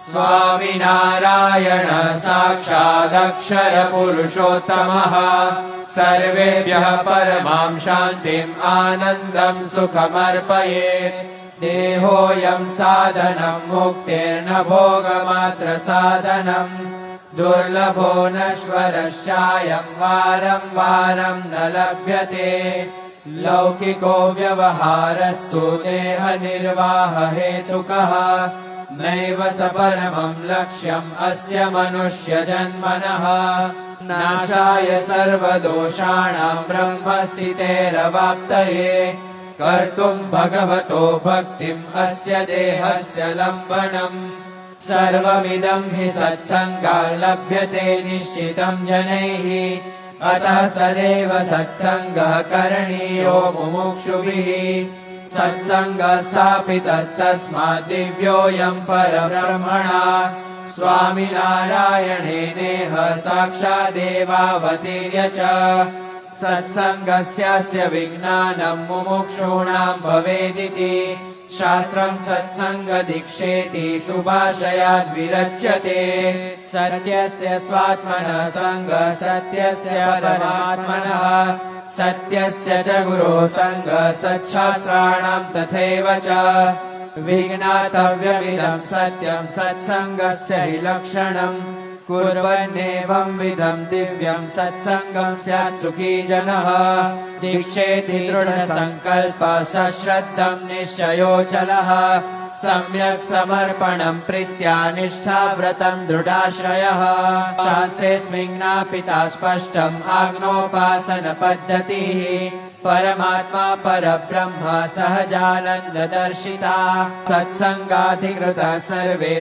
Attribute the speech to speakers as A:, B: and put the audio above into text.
A: स्वामिनारायण साक्षादक्षर पुरुषोत्तमः सर्वेभ्यः परमां शान्तिम् आनन्दं सुखमर्पयेत्। देहोऽयं साधनं मुक्तेर्न भोगमात्र साधनम् दुर्लभो नश्वरश्चायं वारं वारं न लभ्यते। लौकिको व्यवहारस्तु देहनिर्वाहहेतुकः नैव स परमं लक्ष्यम् अस्य मनुष्यजन्मनः। नाशाय सर्वदोषाणां ब्रह्मस्थितेरवाप्तये कर्तुम् भगवतो भक्तिम् अस्य देहस्य लम्बनम्। सर्वमिदं हि सत्सङ्गात् लभ्यते निश्चितं जनैः अतः सदैव सत्सङ्गः करणीयो मुमुक्षुभिः। सत्सङ्गः स्थापितस्तस्मात् दिव्योऽयं परब्रह्मणा स्वामिनारायणेनेह साक्षादेवावतीर्य च। सत्सङ्गस्यास्य विज्ञानं मुमुक्षूणां भवेदिति शास्त्रं सत्सङ्गदीक्षेति सुभाषयाद् विरच्यते। सत्यस्य स्वात्मनः सङ्गः सत्यस्य परमात्मनः सत्यस्य च गुरोः सङ्गः सच्छास्त्राणां तथैव च। विज्ञातव्यमिदं सत्यं सत्सङ्गस्य हि लक्षणम् कुर्वन्नेवं विधं दिव्यं सत्सङ्गं स्यात् सुखी जनः। दीक्षेति दृढसङ्कल्पः सश्रद्धं निश्चयोचलः सम्यक् समर्पणं प्रीत्या निष्ठाव्रतं दृढाश्रयः। शास्त्रेऽस्मिन् ज्ञापिता स्पष्टम् आग्नोपासनपद्धतिः परमात्मा परब्रह्म सहजानन्ददर्शिता। सत्सङ्गाधिकृतः सर्वे